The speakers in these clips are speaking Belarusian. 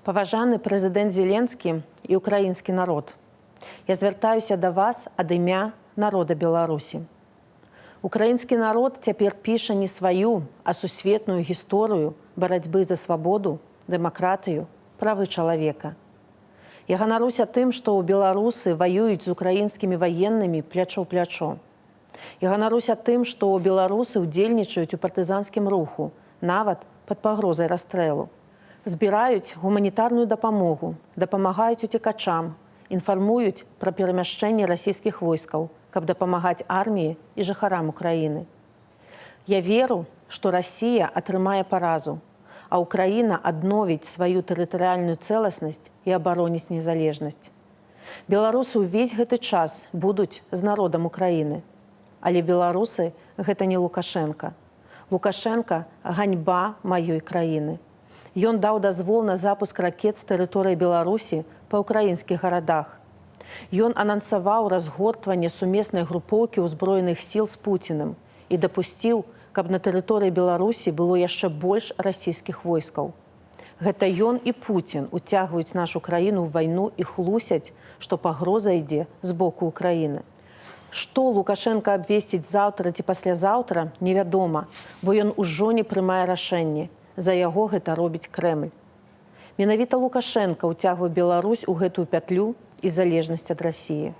Паважаны прэзідэнт Зеленскі і украінскі народ. Я звяртаюся да вас ад імя народа Беларусі. Украінскі народ цяпер піша не сваю, а сусветную гісторыю барацьбы за свабоду, дэмакратыю, правы чалавека. Я ганаруся тым, што беларусы ваююць з украінскімі ваеннымі плячо ў плячо. Я ганаруся тым, што беларусы ўдзельнічаюць у партызанскім руху, нават пад пагрозай расстрэлу. Збіраюць гуманітарную дапамогу, дапамагаюць уцекачам, інфармуюць пра перамяшчэнне расійскіх войскаў, каб дапамагаць арміі і жыхарам Украіны. Я веру, што Расія атрымае паразу, а Украіна адновіць сваю тэрытарыяльную цэласнасць і абароніць незалежнасць. Беларусы ўвесь гэты час будуць з народам Украіны. Але беларусы – гэта не Лукашенка. Лукашенка – ганьба маёй краіны. Ён даў дазвол на запуск ракет з тэрыторыі Беларусі па ўкраінскіх гарадах. Ён анансаваў разгортванне сумеснай групоўкі ўзброеных сіл з Пуціним і дапусціў, каб на тэрыторыі Беларусі было яшчэ больш расійскіх войскаў. Гэта ён і Пуцін уцягваюць нашу краіну ў вайну і хлусяць, што пагроза ідзе з боку Украіны. Што Лукашенка абвесціць заўтра ці паслязаўтра, невядома, бо ён ужо не прымае рашэнне. За яго гэта робіць Крэмль. Менавіта Лукашенка ўцягвае Беларусь у гэтую пятлю і залежнасць ад Расіі.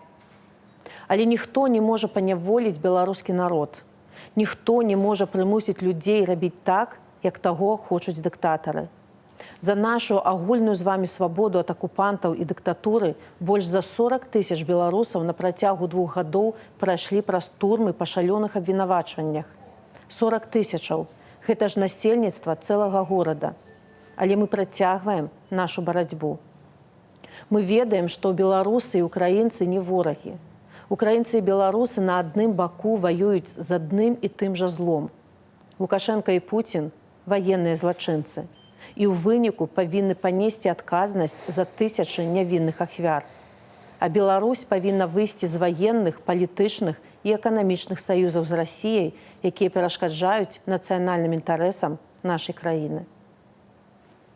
Але ніхто не можа паняволіць беларускі народ. Ніхто не можа прымусіць людзей рабіць так, як таго хочуць дыктатары. За нашу агульную з вамі свабоду ад акупантаў і дыктатуры больш за 40 000 беларусаў на працягу 2 гадоў прайшлі праз турмы па шалёных абвінавачваннях. 40 000. Гэта ж насельніцтва цэлага горада. Але мы працягваем нашу барацьбу. Мы ведаем, што беларусы і украінцы не ворагі. Украінцы і беларусы на адным баку ваююць з адным і тым жа злом. Лукашенка і Пуцін – ваенныя злачынцы. І ў выніку павінны панесці адказнасць за тысячы нявінных ахвяр. А Беларусь павінна выйсці з ваенных, палітычных і эканамічных саюзаў з Расіяй, якія перашкаджаюць нацыянальным інтарэсам нашай краіны.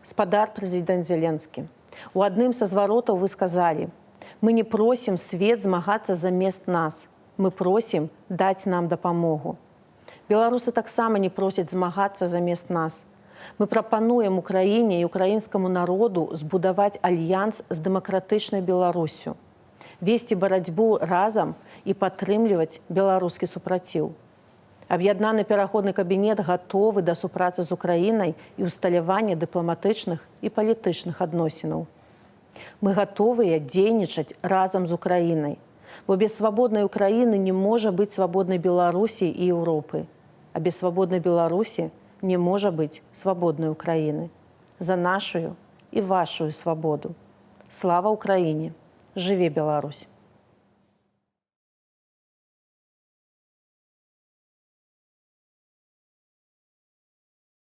Спадар прэзідэнт Зеленскі, у адным са зваротаў вы сказалі: «Мы не просім свет змагацца замест нас, мы просім даць нам дапамогу». Беларусы таксама не просяць змагацца замест нас. Мы прапануем Украіне і украінскаму народу збудаваць альянс з дэмакратычнай Беларусю, весці барацьбу разам і падтрымліваць беларускі супраціў. Аб'яднаны пераходны кабінет гатовы да супрацы з Украінай і ўсталявання дыпламатычных і палітычных адносінаў. Мы гатовыя дзейнічаць разам з Украінай, бо без свабоднай Украіны не можа быць свабоднай Беларусі і Еўропы, а без свабоднай Беларусі не можа быць свабоднай Украіны. За нашую і вашую свабоду. Слава Украіне! Жыве Беларусь!